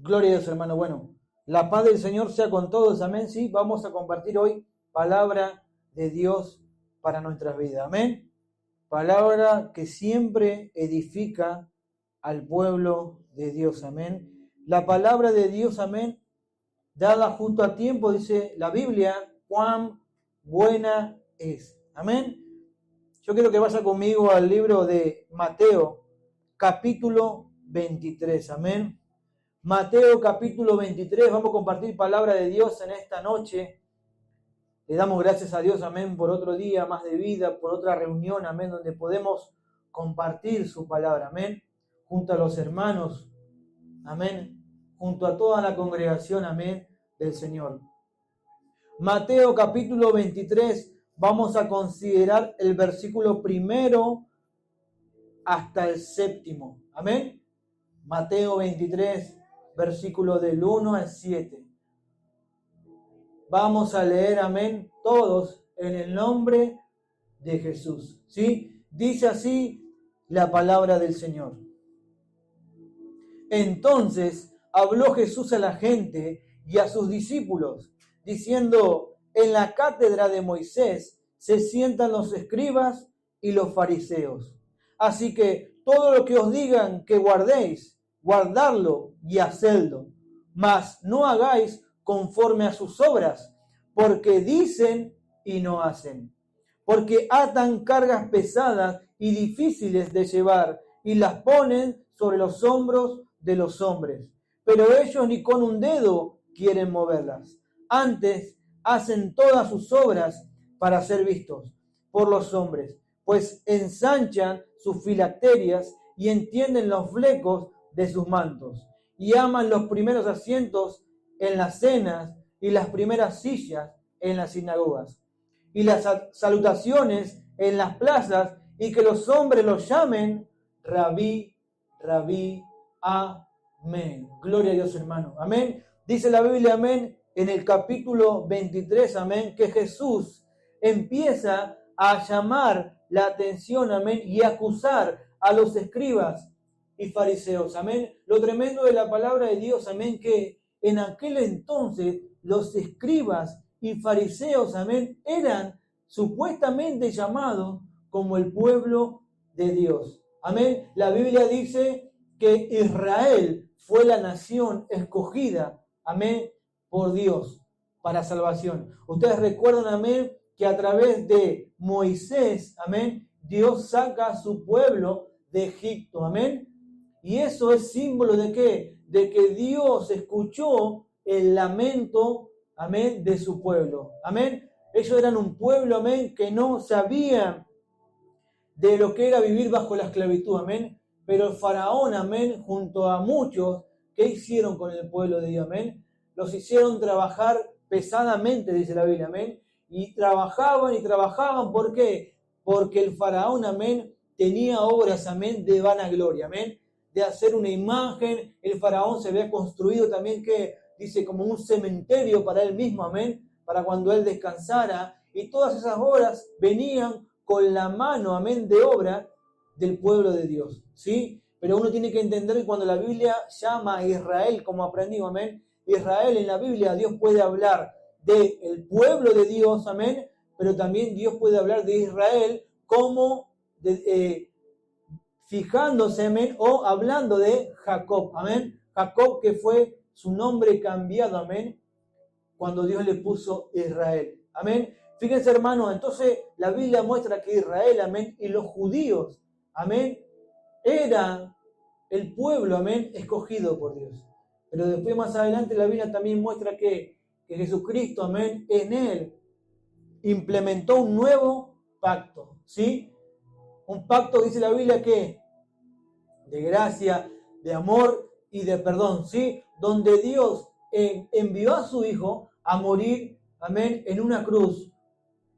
Gloria a Dios, hermano. Bueno, la paz del Señor sea con todos. Amén. Sí, vamos a compartir hoy palabra de Dios para nuestras vidas. Amén. Palabra que siempre edifica al pueblo de Dios. Amén. La palabra de Dios, amén, dada justo a tiempo, dice la Biblia, cuán buena es. Amén. Yo quiero que vaya conmigo al libro de Mateo, capítulo 23. Amén. Mateo capítulo 23, vamos a compartir palabra de Dios en esta noche. Le damos gracias a Dios, amén, por otro día más de vida, por otra reunión, amén, donde podemos compartir su palabra, amén, junto a los hermanos, amén, junto a toda la congregación, amén, del Señor. Mateo capítulo 23, vamos a considerar el versículo 1 hasta el 7, amén. Mateo 23, versículo del 1 al 7. Vamos a leer, amén, todos en el nombre de Jesús. ¿Sí? Dice así la palabra del Señor. Entonces habló Jesús a la gente y a sus discípulos, diciendo: en la cátedra de Moisés se sientan los escribas y los fariseos. Así que todo lo que os digan que guardéis, guardadlo y hacedlo, mas no hagáis conforme a sus obras, porque dicen y no hacen. Porque atan cargas pesadas y difíciles de llevar y las ponen sobre los hombros de los hombres, pero ellos ni con un dedo quieren moverlas. Antes hacen todas sus obras para ser vistos por los hombres, pues ensanchan sus filacterias y entienden los flecos de sus mantos, y aman los primeros asientos en las cenas y las primeras sillas en las sinagogas, y las salutaciones en las plazas, y que los hombres los llamen Rabí, Rabí, amén. Gloria a Dios, hermano. Amén. Dice la Biblia, amén, en el capítulo 23, amén, que Jesús empieza a llamar la atención, amén, y acusar a los escribas y fariseos, amén. Lo tremendo de la palabra de Dios, amén, que en aquel entonces los escribas y fariseos, amén, eran supuestamente llamados como el pueblo de Dios. Amén. La Biblia dice que Israel fue la nación escogida, amén, por Dios para salvación. Ustedes recuerdan, amén, que a través de Moisés, amén, Dios saca a su pueblo de Egipto, amén. Y eso es símbolo de ¿qué? De que Dios escuchó el lamento, amén, de su pueblo, amén. Ellos eran un pueblo, amén, que no sabían de lo que era vivir bajo la esclavitud, amén. Pero el faraón, amén, junto a muchos, ¿qué hicieron con el pueblo de Dios, amén? Los hicieron trabajar pesadamente, dice la Biblia, amén. Y trabajaban, ¿por qué? Porque el faraón, amén, tenía obras, amén, de vanagloria, amén, de hacer una imagen. El faraón se había construido también, que dice, como un cementerio para él mismo, amén, para cuando él descansara. Y todas esas obras venían con la mano, amén, de obra del pueblo de Dios, ¿sí? Pero uno tiene que entender que cuando la Biblia llama a Israel, como aprendimos, amén, Israel en la Biblia, Dios puede hablar del pueblo de Dios, amén, pero también Dios puede hablar de Israel como fijándose, amén, o hablando de Jacob, amén. Jacob, que fue su nombre cambiado, amén, cuando Dios le puso Israel, amén. Fíjense, hermanos, entonces la Biblia muestra que Israel, amén, y los judíos, amén, era el pueblo, amén, escogido por Dios. Pero después, más adelante, la Biblia también muestra que Jesucristo, amén, en él implementó un nuevo pacto, ¿sí? Un pacto, dice la Biblia, que de gracia, de amor y de perdón, ¿sí? Donde Dios envió a su Hijo a morir, amén, en una cruz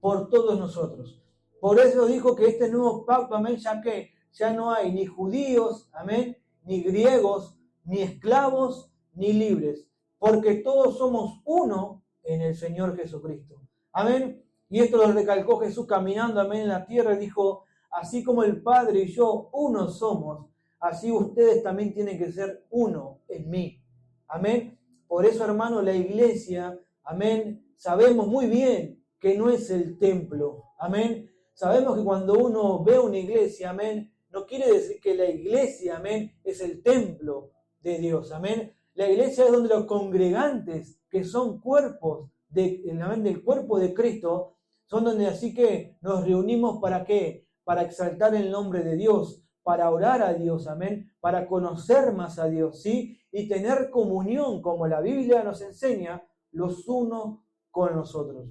por todos nosotros. Por eso dijo que este nuevo pacto, amén, ya que ya no hay ni judíos, amén, ni griegos, ni esclavos, ni libres, porque todos somos uno en el Señor Jesucristo. Amén. Y esto lo recalcó Jesús caminando, amén, en la tierra, y dijo: así como el Padre y yo uno somos, así ustedes también tienen que ser uno en mí. Amén. Por eso, hermano, la iglesia, amén, sabemos muy bien que no es el templo. Amén. Sabemos que cuando uno ve una iglesia, amén, no quiere decir que la iglesia, amén, es el templo de Dios. Amén. La iglesia es donde los congregantes, que son cuerpos del cuerpo de Cristo, son donde así que nos reunimos ¿para qué? Para exaltar el nombre de Dios, para orar a Dios, amén, para conocer más a Dios, ¿sí? Y tener comunión, como la Biblia nos enseña, los unos con los otros.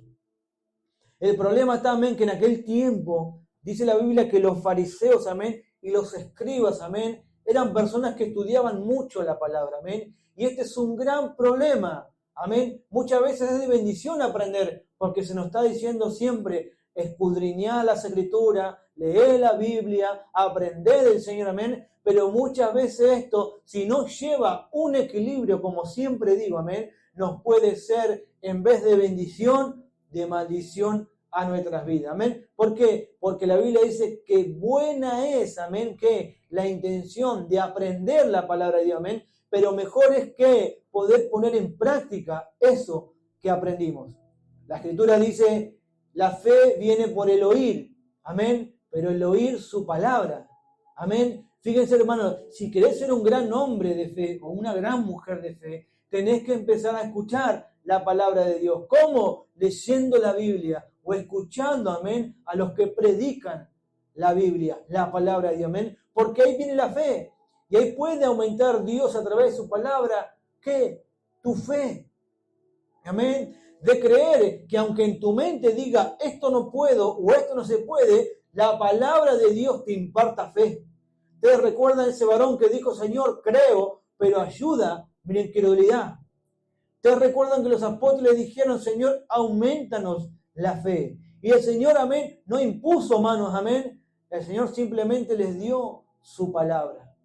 El problema está, amén, que en aquel tiempo, dice la Biblia que los fariseos, amén, y los escribas, amén, eran personas que estudiaban mucho la palabra, amén, y este es un gran problema, amén. Muchas veces es de bendición aprender, porque se nos está diciendo siempre, escudriñar las escrituras, leer la Biblia, aprender del Señor, amén. Pero muchas veces esto, si no lleva un equilibrio, como siempre digo, amén, nos puede ser, en vez de bendición, de maldición a nuestras vidas, amén. ¿Por qué? Porque la Biblia dice que buena es, amén, que la intención de aprender la palabra de Dios, amén, pero mejor es que poder poner en práctica eso que aprendimos. La Escritura dice, la fe viene por el oír, amén, pero el oír su palabra, amén. Fíjense, hermanos, si querés ser un gran hombre de fe o una gran mujer de fe, tenés que empezar a escuchar la palabra de Dios. ¿Cómo? Leyendo la Biblia o escuchando, amén, a los que predican la Biblia, la palabra de Dios, amén. Porque ahí viene la fe. Y ahí puede aumentar Dios a través de su palabra, ¿qué? Tu fe. Amén. De creer que aunque en tu mente diga esto no puedo o esto no se puede, la palabra de Dios te imparta fe. Ustedes recuerdan ese varón que dijo, Señor, creo, pero ayuda mi incredulidad. Ustedes recuerdan que los apóstoles dijeron, Señor, aumentanos la fe. Y el Señor, amén, no impuso manos, amén. El Señor simplemente les dio su palabra.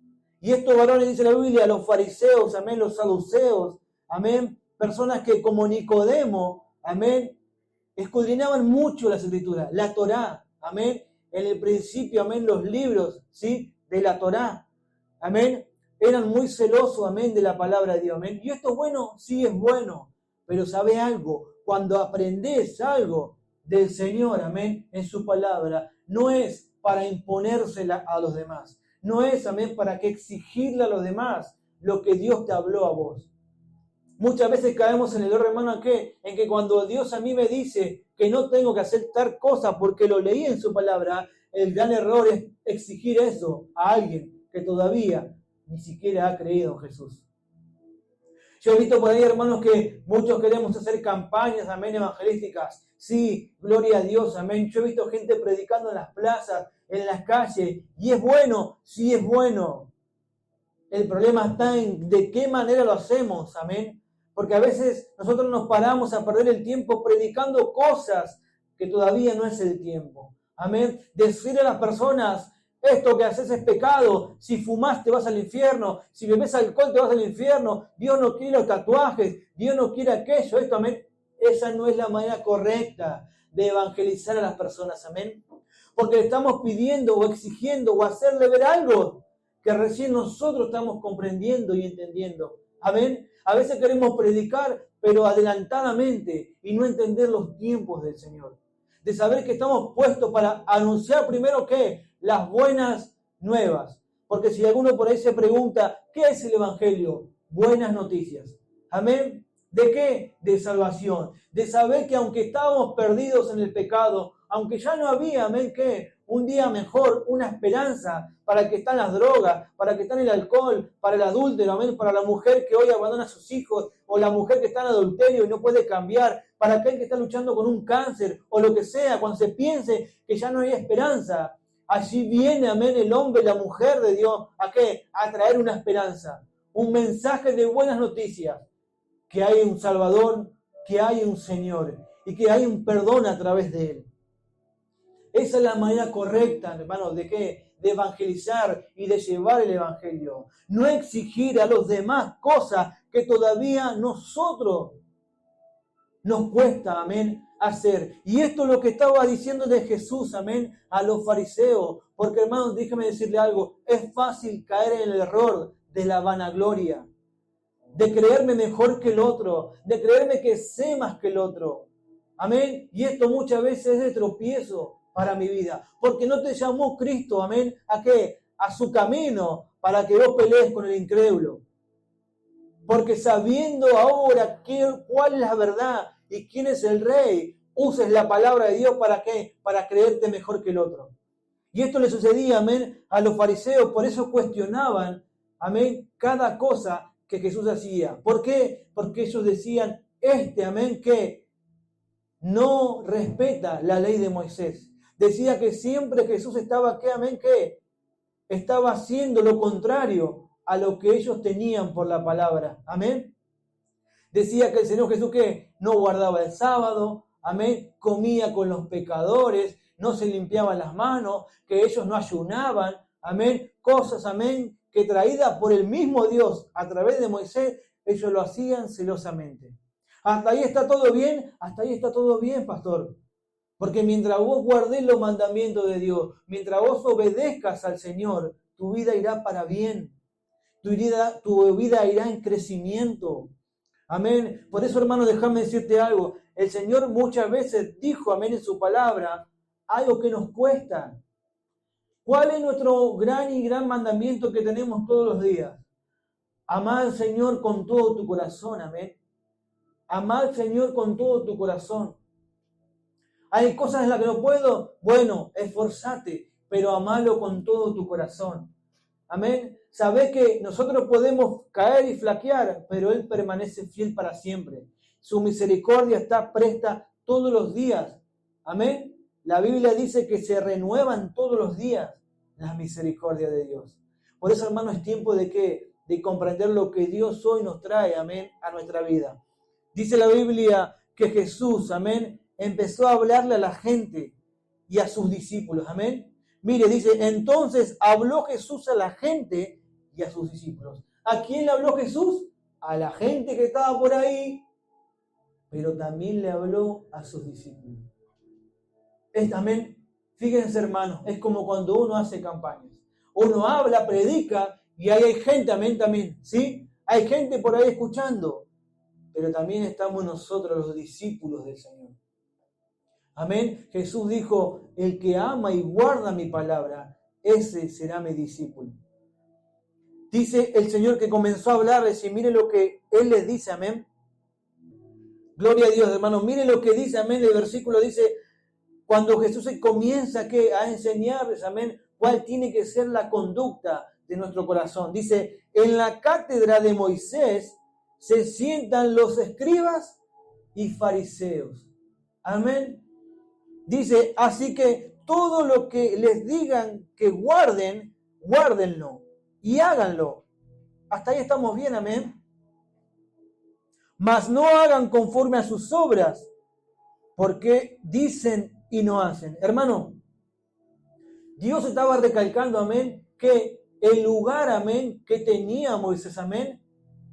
Y estos varones, dice la Biblia, los fariseos, amén, los saduceos, amén, personas que como Nicodemo, amén, escudriñaban mucho las escrituras, la Torá, amén, en el principio, amén, los libros, ¿sí?, de la Torá, amén, eran muy celosos, amén, de la palabra de Dios, amén. Y esto es bueno, sí es bueno, pero sabe algo, cuando aprendes algo del Señor, amén, en su palabra, no es para imponérsela a los demás. No es, amén, para que exigirle a los demás lo que Dios te habló a vos. Muchas veces caemos en el error, hermano, en que cuando Dios a mí me dice que no tengo que hacer tal cosa porque lo leí en su palabra, el gran error es exigir eso a alguien que todavía ni siquiera ha creído en Jesús. Yo he visto por ahí, hermanos, que muchos queremos hacer campañas, amén, evangelísticas. Sí, gloria a Dios, amén. Yo he visto gente predicando en las plazas, en las calles, y es bueno, sí es bueno. El problema está en de qué manera lo hacemos, amén. Porque a veces nosotros nos paramos a perder el tiempo predicando cosas que todavía no es el tiempo. Amén. Decirle a las personas, esto que haces es pecado, si fumas te vas al infierno, si bebes alcohol te vas al infierno, Dios no quiere los tatuajes, Dios no quiere aquello, esto, amén. Esa no es la manera correcta de evangelizar a las personas, amén. Porque le estamos pidiendo o exigiendo o hacerle ver algo que recién nosotros estamos comprendiendo y entendiendo. Amén. A veces queremos predicar, pero adelantadamente y no entender los tiempos del Señor. De saber que estamos puestos para anunciar primero ¿qué? Las buenas nuevas. Porque si alguno por ahí se pregunta, ¿qué es el Evangelio? Buenas noticias. Amén. ¿De qué? De salvación. De saber que aunque estábamos perdidos en el pecado, aunque ya no había, amén, ¿qué? Un día mejor, una esperanza para el que está en las drogas, para el que está en el alcohol, para el adúltero, amén, para la mujer que hoy abandona a sus hijos, o la mujer que está en adulterio y no puede cambiar, para aquel que está luchando con un cáncer, o lo que sea, cuando se piense que ya no hay esperanza. Allí viene, amén, el hombre y la mujer de Dios, ¿a qué? A traer una esperanza, un mensaje de buenas noticias, que hay un Salvador, que hay un Señor, y que hay un perdón a través de Él. Esa es la manera correcta, hermanos, ¿de qué? De evangelizar y de llevar el Evangelio. No exigir a los demás cosas que todavía nosotros nos cuesta, amén, hacer. Y esto es lo que estaba diciendo de Jesús, amén, a los fariseos. Porque, hermanos, déjeme decirle algo, es fácil caer en el error de la vanagloria. de creerme mejor que el otro, de creerme que sé más que el otro. Amén. Y esto muchas veces es de tropiezo para mi vida, porque no te llamó Cristo, amén, ¿a qué? A su camino, para que vos pelees con el incrédulo. Porque sabiendo ahora cuál es la verdad y quién es el rey, uses la palabra de Dios ¿para qué? Para creerte mejor que el otro. Y esto le sucedía, amén, a los fariseos, por eso cuestionaban, amén, cada cosa que Jesús hacía. ¿Por qué? Porque ellos decían, amén, que no respeta la ley de Moisés. Decía que siempre Jesús estaba, ¿qué? Amén, que estaba haciendo lo contrario a lo que ellos tenían por la palabra. Amén. Decía que el Señor Jesús que no guardaba el sábado, amén, comía con los pecadores, no se limpiaban las manos, que ellos no ayunaban, amén, cosas, amén, que traídas por el mismo Dios a través de Moisés, ellos lo hacían celosamente. ¿Hasta ahí está todo bien? Hasta ahí está todo bien, pastor. Porque mientras vos guardes los mandamientos de Dios, mientras vos obedezcas al Señor, tu vida irá para bien. Tu vida irá en crecimiento. Amén. Por eso, hermano, déjame decirte algo. El Señor muchas veces dijo, amén, en su palabra, algo que nos cuesta. ¿Cuál es nuestro gran mandamiento que tenemos todos los días? Amar al Señor con todo tu corazón, amén. Amar al Señor con todo tu corazón. ¿Hay cosas en las que no puedo? Bueno, esforzate, pero amalo con todo tu corazón. Amén. Sabés que nosotros podemos caer y flaquear, pero Él permanece fiel para siempre. Su misericordia está presta todos los días. Amén. La Biblia dice que se renuevan todos los días las misericordias de Dios. Por eso, hermano, es tiempo de ¿qué? De comprender lo que Dios hoy nos trae, amén, a nuestra vida. Dice la Biblia que Jesús, amén, empezó a hablarle a la gente y a sus discípulos, amén. Mire, dice, entonces habló Jesús a la gente y a sus discípulos. ¿A quién le habló Jesús? A la gente que estaba por ahí, pero también le habló a sus discípulos. Amén. Fíjense, hermanos, es como cuando uno hace campañas. Uno habla, predica y ahí hay gente, amén, también, ¿sí? Hay gente por ahí escuchando, pero también estamos nosotros los discípulos del Señor. Amén. Jesús dijo, el que ama y guarda mi palabra, ese será mi discípulo. Dice el Señor que comenzó a hablarles y mire lo que Él les dice, amén. Gloria a Dios, hermanos. Mire lo que dice, amén. El versículo dice, cuando Jesús comienza a enseñarles, amén, cuál tiene que ser la conducta de nuestro corazón. Dice, en la cátedra de Moisés se sientan los escribas y fariseos. Amén. Dice, así que todo lo que les digan que guarden, guárdenlo y háganlo. Hasta ahí estamos bien, amén. Mas no hagan conforme a sus obras, porque dicen y no hacen. Hermano, Dios estaba recalcando, amén, que el lugar, amén, que tenía Moisés, amén,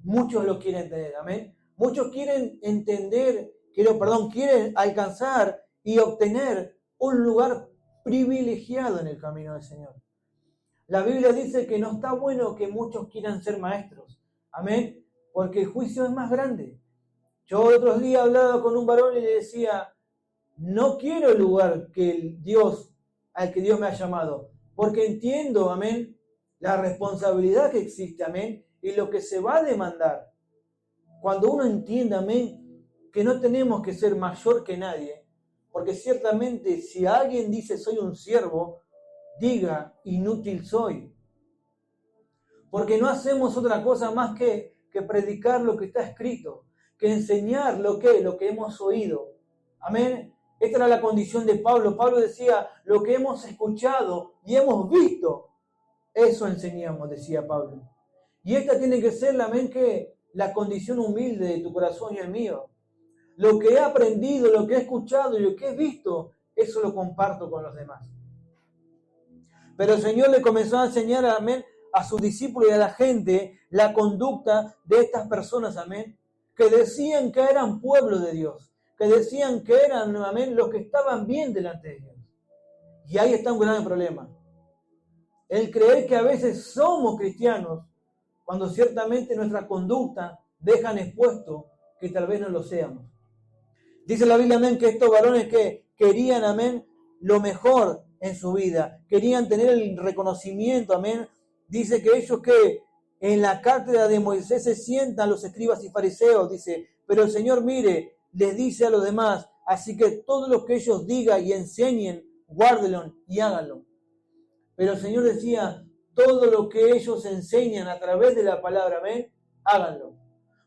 muchos lo quieren tener, amén. Muchos quieren entender, quieren alcanzar y obtener un lugar privilegiado en el camino del Señor. La Biblia dice que no está bueno que muchos quieran ser maestros, amén, porque el juicio es más grande. Yo otros días hablaba con un varón y le decía, no quiero el lugar al que Dios me ha llamado, porque entiendo, amén, la responsabilidad que existe, amén, y lo que se va a demandar. Cuando uno entiende, amén, que no tenemos que ser mayor que nadie, porque ciertamente si alguien dice soy un siervo, diga inútil soy. Porque no hacemos otra cosa más que predicar lo que está escrito, que enseñar lo que hemos oído. Amén. Esta era la condición de Pablo. Pablo decía, lo que hemos escuchado y hemos visto, eso enseñamos, decía Pablo. Y esta tiene que ser, amén, que la condición humilde de tu corazón y el mío. Lo que he aprendido, lo que he escuchado y lo que he visto, eso lo comparto con los demás. Pero el Señor le comenzó a enseñar, amén, a sus discípulos y a la gente la conducta de estas personas, amén, que decían que eran pueblo de Dios, que decían que eran, amén, los que estaban bien delante de Dios. Y ahí está un gran problema. El creer que a veces somos cristianos, cuando ciertamente nuestra conducta dejan expuesto que tal vez no lo seamos. Dice la Biblia, amén, que estos varones que querían, amén, lo mejor en su vida, querían tener el reconocimiento, amén. Dice que ellos que en la cátedra de Moisés se sientan los escribas y fariseos, dice, pero el Señor, mire, les dice a los demás, así que todo lo que ellos digan y enseñen, guárdenlo y háganlo. Pero el Señor decía, todo lo que ellos enseñan a través de la palabra, amén, háganlo.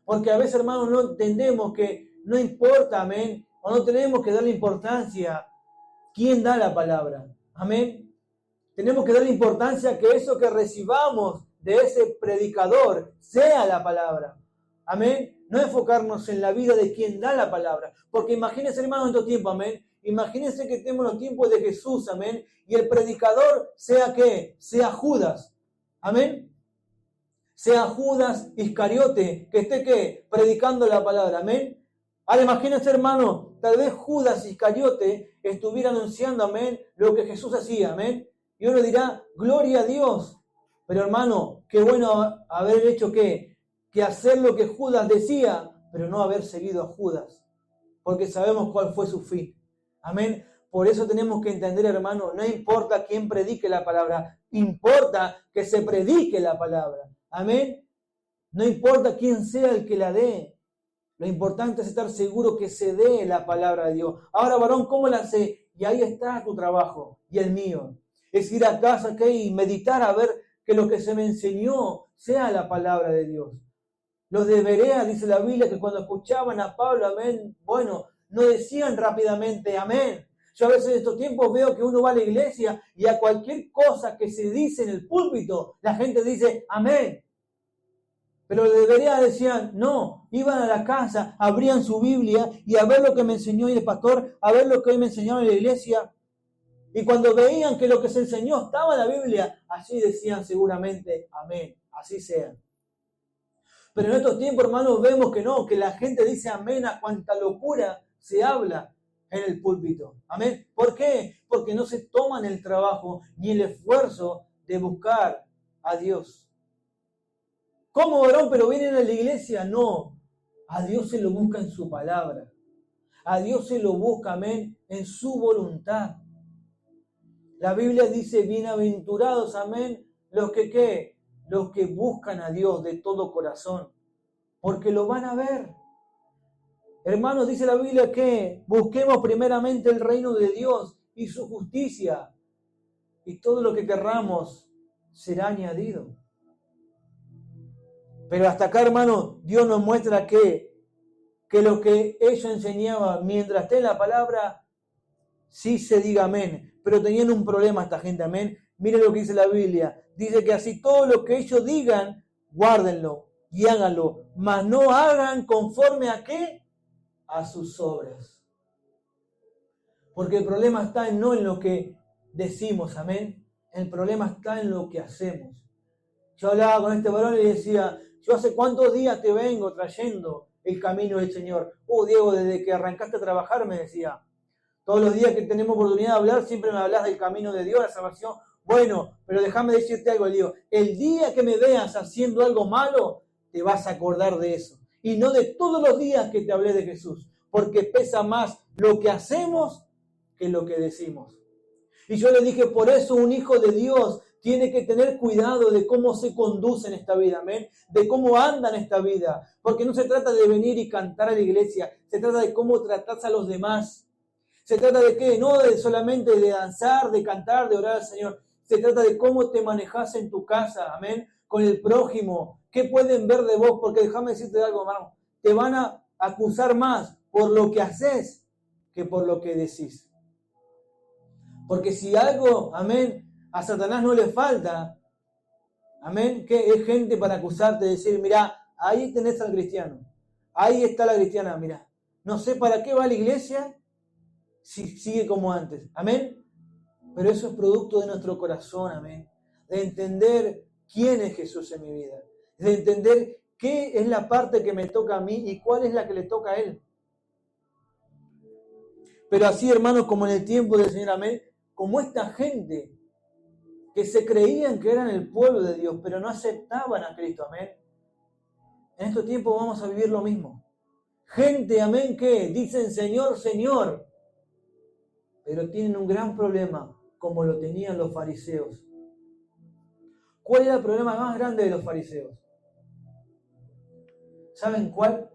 Porque a veces, hermanos, no entendemos que no importa, amén, o no tenemos que darle importancia quién da la palabra, amén. Tenemos que darle importancia a que eso que recibamos de ese predicador sea la palabra, amén. No enfocarnos en la vida de quien da la palabra, porque imagínense, hermanos, en estos tiempos, amén. Imagínense que tenemos los tiempos de Jesús, amén, y el predicador sea ¿qué? Sea Judas, amén. Sea Judas Iscariote, que esté ¿qué? Predicando la palabra, amén. Ahora imagínense, hermano, tal vez Judas Iscariote estuviera anunciando, amén, lo que Jesús hacía, amén. Y uno dirá, gloria a Dios. Pero hermano, qué bueno haber hecho ¿qué? Que hacer lo que Judas decía, pero no haber seguido a Judas. Porque sabemos cuál fue su fin. Amén. Por eso tenemos que entender, hermano, no importa quién predique la palabra, importa que se predique la palabra. Amén. No importa quién sea el que la dé. Lo importante es estar seguro que se dé la palabra de Dios. Ahora, varón, ¿cómo la sé? Y ahí está tu trabajo y el mío. Es ir a casa y meditar a ver que lo que se me enseñó sea la palabra de Dios. Los de Berea, dice la Biblia, que cuando escuchaban a Pablo, amén, bueno, no decían rápidamente amén. Yo a veces en estos tiempos veo que uno va a la iglesia y a cualquier cosa que se dice en el púlpito, la gente dice amén. Pero los de Berea decían, no, iban a la casa, abrían su Biblia y a ver lo que me enseñó hoy el pastor, a ver lo que hoy me enseñaron en la iglesia. Y cuando veían que lo que se enseñó estaba en la Biblia, así decían seguramente amén, así sea. Pero en estos tiempos, hermanos, vemos que no, que la gente dice amén a cuanta locura se habla en el púlpito. Amén. ¿Por qué? Porque no se toman el trabajo ni el esfuerzo de buscar a Dios. ¿Cómo, varón? ¿Pero vienen a la iglesia? No. A Dios se lo busca en su palabra. A Dios se lo busca, amén, en su voluntad. La Biblia dice, bienaventurados, amén, los que ¿qué? Los que buscan a Dios de todo corazón, porque lo van a ver. Hermanos, dice la Biblia que busquemos primeramente el reino de Dios y su justicia, y todo lo que querramos será añadido. Pero hasta acá, hermano, Dios nos muestra que lo que ellos enseñaban mientras esté en la palabra, sí se diga amén. Pero tenían un problema esta gente, amén. Mire lo que dice la Biblia. Dice que así todo lo que ellos digan, guárdenlo y háganlo. Mas no hagan conforme a ¿qué? A sus obras. Porque el problema está no en lo que decimos, amén. El problema está en lo que hacemos. Yo hablaba con este varón y le decía, yo hace cuántos días te vengo trayendo el camino del Señor. Diego, desde que arrancaste a trabajar, me decía. Todos los días que tenemos oportunidad de hablar, siempre me hablas del camino de Dios, la salvación. Bueno, pero déjame decirte algo, Diego. El día que me veas haciendo algo malo, te vas a acordar de eso. Y no de todos los días que te hablé de Jesús. Porque pesa más lo que hacemos que lo que decimos. Y yo le dije, por eso un hijo de Dios tiene que tener cuidado de cómo se conduce en esta vida, amén, de cómo anda en esta vida, porque no se trata de venir y cantar a la iglesia, se trata de cómo tratarse a los demás. Se trata de qué, no de solamente de danzar, de cantar, de orar al Señor, se trata de cómo te manejas en tu casa, amén, con el prójimo, qué pueden ver de vos, porque déjame decirte algo, hermano, te van a acusar más por lo que haces que por lo que decís. Porque si algo, amén, a Satanás no le falta, amén, que es gente para acusarte, decir, mirá, ahí tenés al cristiano, ahí está la cristiana, mirá, no sé para qué va a la iglesia si sigue como antes, amén, pero eso es producto de nuestro corazón, amén, de entender quién es Jesús en mi vida, de entender qué es la parte que me toca a mí y cuál es la que le toca a Él. Pero así, hermanos, como en el tiempo del Señor, amén, como esta gente que se creían que eran el pueblo de Dios, pero no aceptaban a Cristo, amén. En estos tiempos vamos a vivir lo mismo. Gente, amén, que dicen Señor, Señor, pero tienen un gran problema, como lo tenían los fariseos. ¿Cuál era el problema más grande de los fariseos? ¿Saben cuál?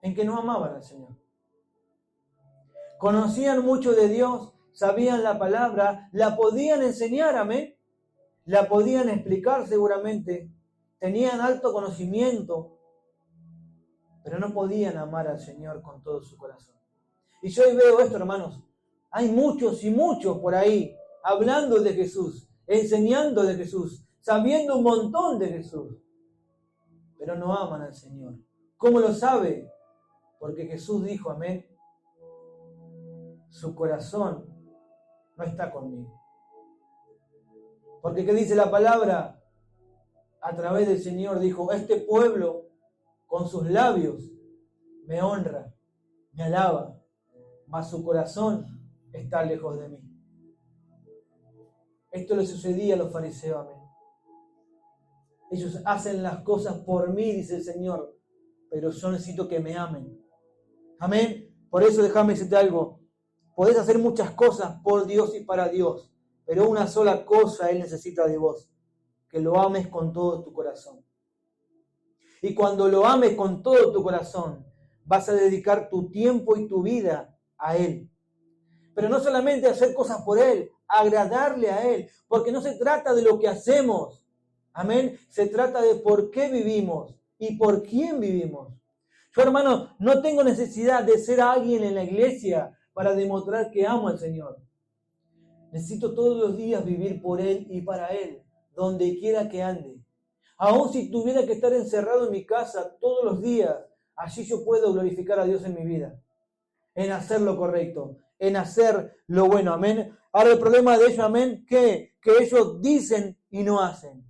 En que no amaban al Señor. Conocían mucho de Dios, sabían la palabra, la podían enseñar, amén. La podían explicar seguramente. Tenían alto conocimiento, pero no podían amar al Señor con todo su corazón. Y yo hoy veo esto, hermanos. Hay muchos y muchos por ahí hablando de Jesús, enseñando de Jesús, sabiendo un montón de Jesús, pero no aman al Señor. ¿Cómo lo sabe? Porque Jesús dijo, amén, su corazón no está conmigo. Porque ¿qué dice la palabra? A través del Señor dijo, este pueblo con sus labios me honra, me alaba, mas su corazón está lejos de mí. Esto le sucedía a los fariseos, amén. Ellos hacen las cosas por mí, dice el Señor, pero yo necesito que me amen. Amén. Por eso déjame decirte algo. Podés hacer muchas cosas por Dios y para Dios, pero una sola cosa Él necesita de vos, que lo ames con todo tu corazón. Y cuando lo ames con todo tu corazón, vas a dedicar tu tiempo y tu vida a Él. Pero no solamente hacer cosas por Él, agradarle a Él, porque no se trata de lo que hacemos. Amén. Se trata de por qué vivimos y por quién vivimos. Yo, hermano, no tengo necesidad de ser alguien en la iglesia para demostrar que amo al Señor. Necesito todos los días vivir por Él y para Él, donde quiera que ande. Aun si tuviera que estar encerrado en mi casa todos los días, allí yo puedo glorificar a Dios en mi vida, en hacer lo correcto, en hacer lo bueno, amén. Ahora el problema de ellos, amén, que ellos dicen y no hacen.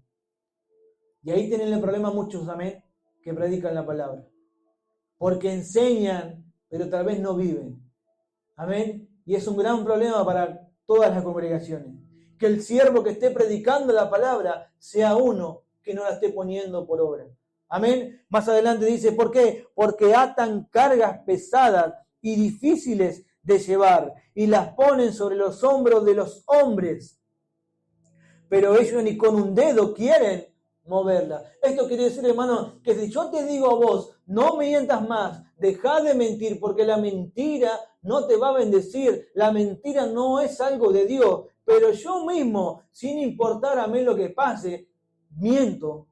Y ahí tienen el problema muchos, amén, que predican la palabra. Porque enseñan, pero tal vez no viven. Amén. Y es un gran problema para todas las congregaciones. Que el siervo que esté predicando la palabra sea uno que no la esté poniendo por obra. Amén. Más adelante dice, ¿por qué? Porque atan cargas pesadas y difíciles de llevar y las ponen sobre los hombros de los hombres. Pero ellos ni con un dedo quieren moverla. Esto quiere decir, hermano, que si yo te digo a vos, no mientas más, dejá de mentir, porque la mentira no te va a bendecir, la mentira no es algo de Dios, pero yo mismo, sin importar a mí lo que pase, miento.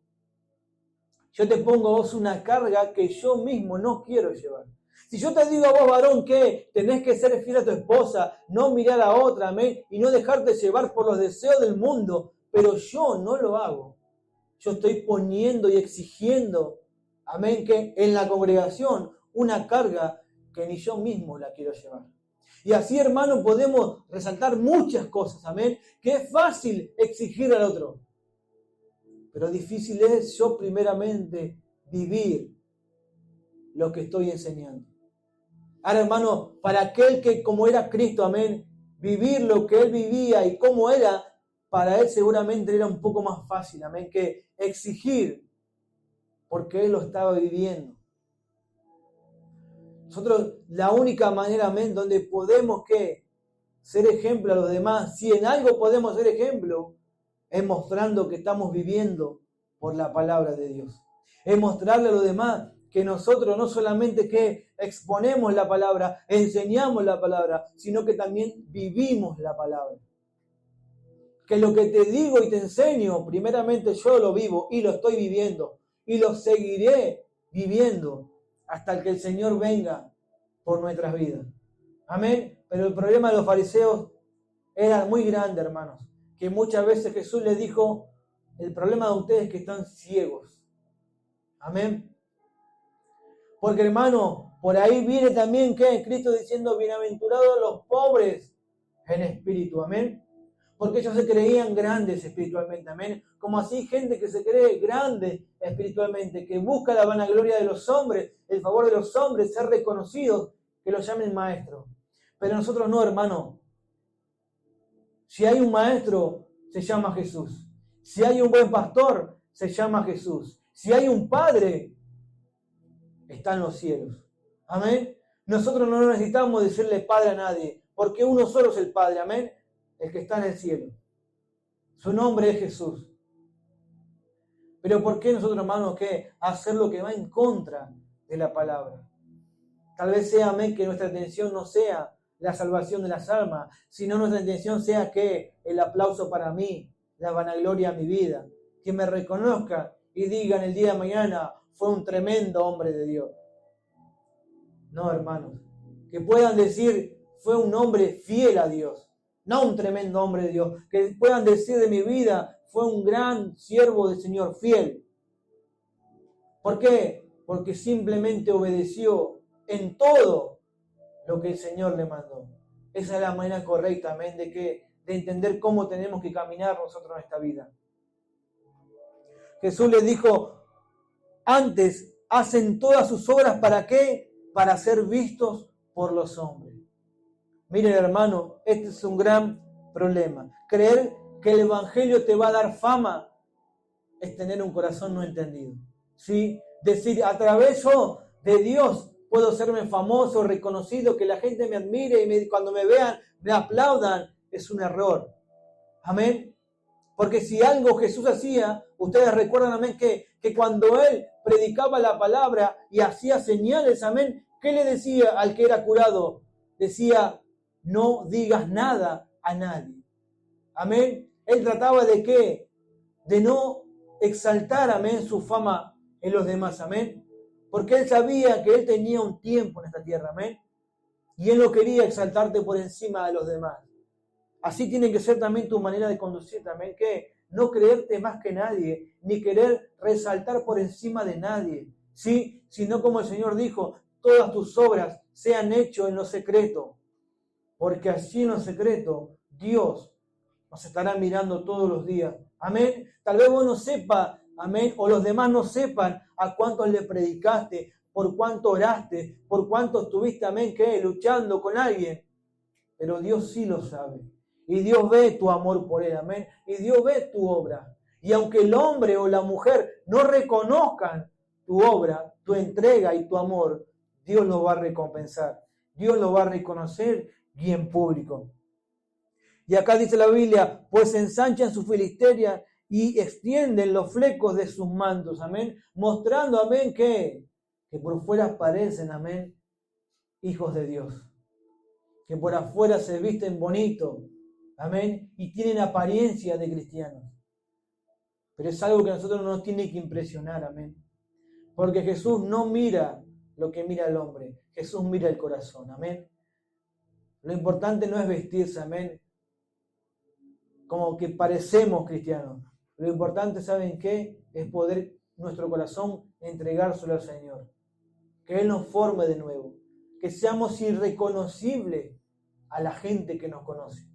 Yo te pongo a vos una carga que yo mismo no quiero llevar. Si yo te digo a vos, varón, que tenés que ser fiel a tu esposa, no mirar a otra, amén, y no dejarte llevar por los deseos del mundo, pero yo no lo hago. Yo estoy poniendo y exigiendo, amén, que en la congregación una carga que ni yo mismo la quiero llevar. Y así, hermano, podemos resaltar muchas cosas, amén, que es fácil exigir al otro. Pero difícil es yo primeramente vivir lo que estoy enseñando. Ahora, hermano, para aquel que como era Cristo, amén, vivir lo que Él vivía y cómo era, para Él seguramente era un poco más fácil, amén, que exigir, porque Él lo estaba viviendo. Nosotros, la única manera, amén, donde podemos ser ejemplo a los demás, si en algo podemos ser ejemplo, es mostrando que estamos viviendo por la palabra de Dios. Es mostrarle a los demás que nosotros no solamente que exponemos la palabra, enseñamos la palabra, sino que también vivimos la palabra. Que lo que te digo y te enseño, primeramente yo lo vivo y lo estoy viviendo y lo seguiré viviendo hasta que el Señor venga por nuestras vidas. Amén. Pero el problema de los fariseos era muy grande, hermanos, que muchas veces Jesús les dijo, el problema de ustedes es que están ciegos. Amén. Porque, hermano, por ahí viene también que Cristo diciendo, bienaventurados los pobres en espíritu. Amén. Porque ellos se creían grandes espiritualmente, amén. Como así gente que se cree grande espiritualmente, que busca la vanagloria de los hombres, el favor de los hombres, ser reconocidos, que los llamen maestro. Pero nosotros no, hermano. Si hay un maestro, se llama Jesús. Si hay un buen pastor, se llama Jesús. Si hay un padre, está en los cielos. Amén. Nosotros no necesitamos decirle Padre a nadie, porque uno solo es el Padre, amén, el que está en el cielo. Su nombre es Jesús. Pero ¿por qué nosotros, hermanos, qué hacer lo que va en contra de la palabra? Tal vez sea, amén, que nuestra intención no sea la salvación de las almas, sino nuestra intención sea que el aplauso para mí, la vanagloria a mi vida, que me reconozca y digan el día de mañana, fue un tremendo hombre de Dios. No, hermanos, que puedan decir, fue un hombre fiel a Dios, no un tremendo hombre de Dios, que puedan decir de mi vida, fue un gran siervo del Señor, fiel. ¿Por qué? Porque simplemente obedeció en todo lo que el Señor le mandó. Esa es la manera correcta, amén, de entender cómo tenemos que caminar nosotros en esta vida. Jesús les dijo, antes hacen todas sus obras, ¿para qué? Para ser vistos por los hombres. Miren, hermano, este es un gran problema. Creer que el Evangelio te va a dar fama es tener un corazón no entendido. ¿Sí? Decir, a través de Dios puedo hacerme famoso, reconocido, que la gente me admire y cuando me vean, me aplaudan, es un error. Amén. Porque si algo Jesús hacía, ustedes recuerdan, amén, que cuando Él predicaba la palabra y hacía señales, amén, ¿qué le decía al que era curado? Decía, no digas nada a nadie. Amén. Él trataba de ¿qué? De no exaltar, amén, su fama en los demás, amén. Porque Él sabía que Él tenía un tiempo en esta tierra, amén. Y Él no quería exaltarte por encima de los demás. Así tiene que ser también tu manera de conducir también, que no creerte más que nadie, ni querer resaltar por encima de nadie, ¿sí? Sino como el Señor dijo, todas tus obras sean hechas en lo secreto, porque así en lo secreto Dios nos estará mirando todos los días. Amén. Tal vez vos no sepas, amén, o los demás no sepan a cuántos le predicaste, por cuánto oraste, por cuánto estuviste, amén, que luchando con alguien. Pero Dios sí lo sabe. Y Dios ve tu amor por Él, amén. Y Dios ve tu obra. Y aunque el hombre o la mujer no reconozcan tu obra, tu entrega y tu amor, Dios lo va a recompensar. Dios lo va a reconocer y en público. Y acá dice la Biblia, pues ensanchan su filisteria y extienden los flecos de sus mantos, amén. Mostrando, amén, que por fuera parecen, amén, hijos de Dios. Que por afuera se visten bonito, amén, y tienen apariencia de cristianos. Pero es algo que a nosotros nos tiene que impresionar, amén. Porque Jesús no mira lo que mira el hombre, Jesús mira el corazón, amén. Lo importante no es vestirse, amén, como que parecemos cristianos. Lo importante, ¿saben qué? Es poder nuestro corazón entregárselo al Señor. Que Él nos forme de nuevo. Que seamos irreconocibles a la gente que nos conoce.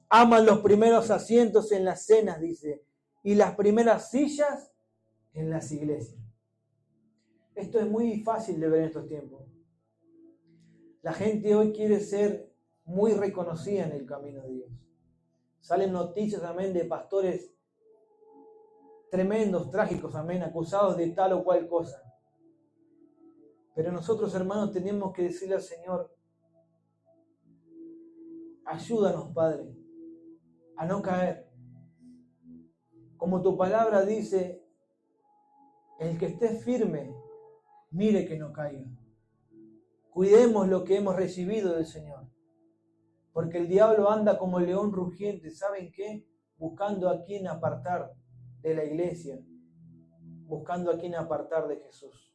Aman los primeros asientos en las cenas, dice, y las primeras sillas en las iglesias. Esto es muy fácil de ver en estos tiempos. La gente hoy quiere ser muy reconocida en el camino de Dios. Salen noticias, amén, de pastores tremendos, trágicos, amén, acusados de tal o cual cosa. Pero nosotros, hermanos, tenemos que decirle al Señor, ayúdanos, Padre, a no caer. Como tu palabra dice, el que esté firme, mire que no caiga. Cuidemos lo que hemos recibido del Señor. Porque el diablo anda como el león rugiente, ¿saben qué? Buscando a quien apartar de la iglesia, buscando a quien apartar de Jesús.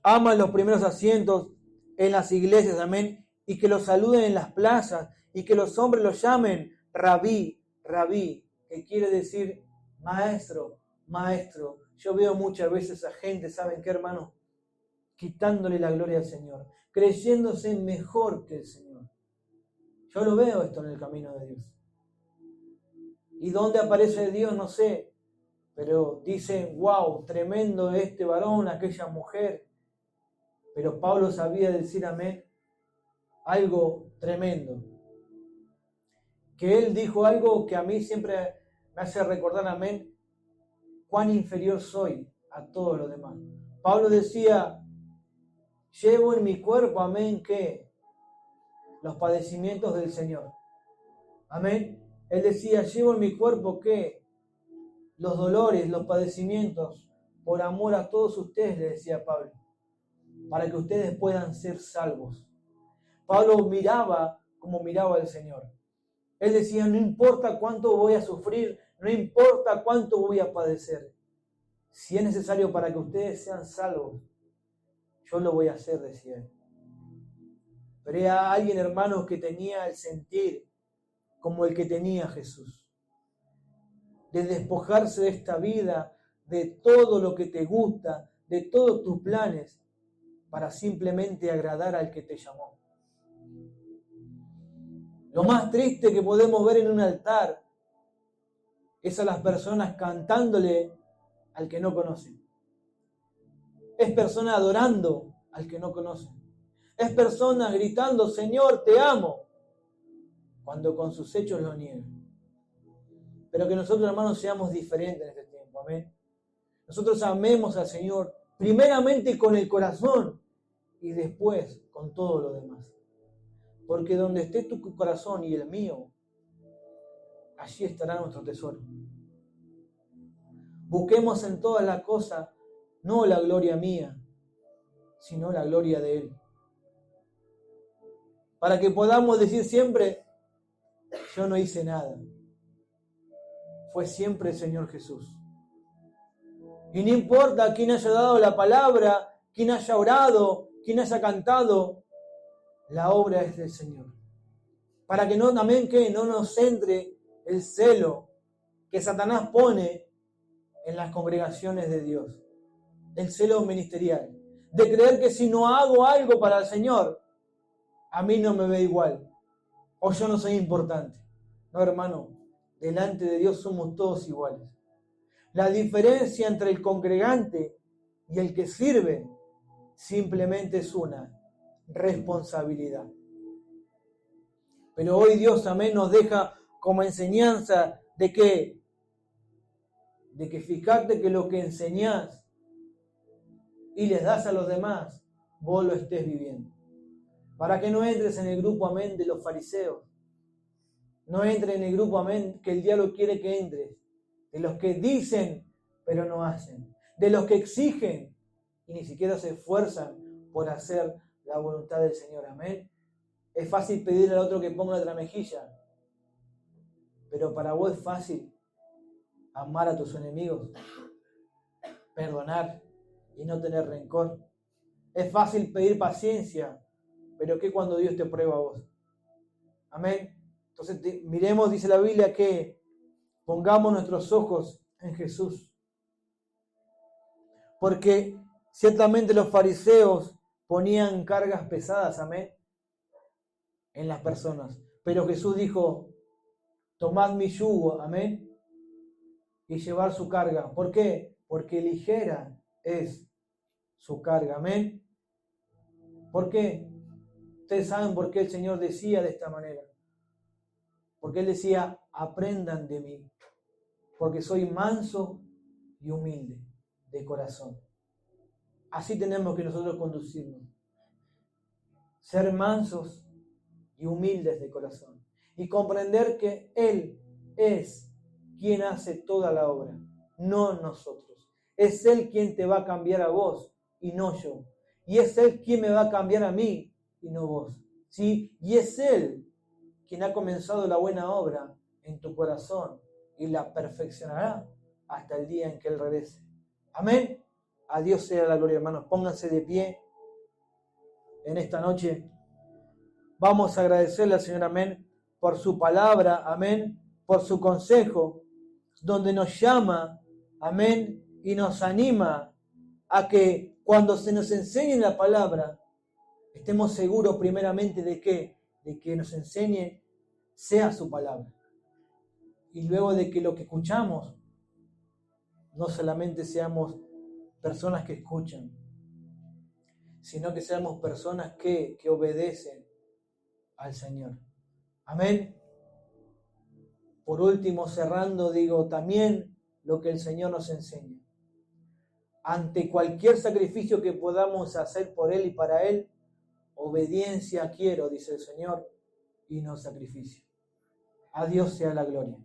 Aman los primeros asientos en las iglesias, amén, y que los saluden en las plazas, y que los hombres los llamen rabí, rabí, que quiere decir maestro, maestro. Yo veo muchas veces a gente, ¿saben qué, hermano? Quitándole la gloria al Señor, creyéndose mejor que el Señor. Yo lo veo esto en el camino de Dios. ¿Y dónde aparece Dios? No sé, pero dicen, wow, tremendo este varón, aquella mujer. Pero Pablo sabía decir, amén, algo tremendo. Que él dijo algo que a mí siempre me hace recordar, amén, cuán inferior soy a todos los demás. Pablo decía, llevo en mi cuerpo, amén, ¿qué? Los padecimientos del Señor. Amén. Él decía, llevo en mi cuerpo, ¿qué? Los dolores, los padecimientos, por amor a todos ustedes, le decía Pablo, para que ustedes puedan ser salvos. Pablo miraba como miraba el Señor. Él decía, no importa cuánto voy a sufrir, no importa cuánto voy a padecer. Si es necesario para que ustedes sean salvos, yo lo voy a hacer, decía él. Pero era alguien, hermanos, que tenía el sentir como el que tenía Jesús. De despojarse de esta vida, de todo lo que te gusta, de todos tus planes, para simplemente agradar al que te llamó. Lo más triste que podemos ver en un altar es a las personas cantándole al que no conocen. Es persona adorando al que no conocen. Es persona gritando, Señor, te amo, cuando con sus hechos lo niegan. Pero que nosotros, hermanos, seamos diferentes en este tiempo. Amén. Nosotros amemos al Señor primeramente con el corazón y después con todo lo demás. Porque donde esté tu corazón y el mío, allí estará nuestro tesoro. Busquemos en todas las cosas no la gloria mía, sino la gloria de Él. Para que podamos decir siempre, yo no hice nada. Fue siempre el Señor Jesús. Y no importa quién haya dado la palabra, quién haya orado, quién haya cantado, la obra es del Señor. Para que no, también que no nos entre el celo que Satanás pone en las congregaciones de Dios. El celo ministerial. De creer que si no hago algo para el Señor, a mí no me ve igual. O yo no soy importante. No, hermano, delante de Dios somos todos iguales. La diferencia entre el congregante y el que sirve simplemente es una responsabilidad. Pero hoy Dios, amén, nos deja como enseñanza de que fíjate que lo que enseñás y les das a los demás, vos lo estés viviendo. Para que no entres en el grupo, amén, de los fariseos. No entres en el grupo, amén, que el diablo quiere que entres. De los que dicen, pero no hacen. De los que exigen y ni siquiera se esfuerzan por hacer la voluntad del Señor, amén. Es fácil pedirle al otro que ponga otra mejilla. Pero para vos es fácil amar a tus enemigos, perdonar y no tener rencor. Es fácil pedir paciencia, pero ¿qué cuando Dios te prueba a vos? Amén. Entonces miremos, dice la Biblia, que pongamos nuestros ojos en Jesús. Porque ciertamente los fariseos ponían cargas pesadas, amén, en las personas. Pero Jesús dijo, tomad mi yugo, amén, y llevar su carga. ¿Por qué? Porque ligera es su carga, amén. ¿Por qué? Ustedes saben por qué el Señor decía de esta manera. Porque Él decía, aprendan de mí, porque soy manso y humilde de corazón. Así tenemos que nosotros conducirnos. Ser mansos y humildes de corazón. Y comprender que Él es quien hace toda la obra, no nosotros. Es Él quien te va a cambiar a vos y no yo. Y es Él quien me va a cambiar a mí y no vos. ¿Sí? Y es Él quien ha comenzado la buena obra en tu corazón y la perfeccionará hasta el día en que Él regrese. Amén. A Dios sea la gloria, hermanos. Pónganse de pie en esta noche. Vamos a agradecerle al Señor, amén, por su palabra, amén, por su consejo, donde nos llama, amén, y nos anima a que cuando se nos enseñe la palabra, estemos seguros primeramente de que nos enseñe sea su palabra. Y luego de que lo que escuchamos, no solamente seamos personas que escuchan, sino que seamos personas que obedecen al Señor. Amén. Por último, cerrando, digo también lo que el Señor nos enseña. ante cualquier sacrificio que podamos hacer por Él y para Él, obediencia quiero, dice el Señor, y no sacrificio. A Dios sea la gloria.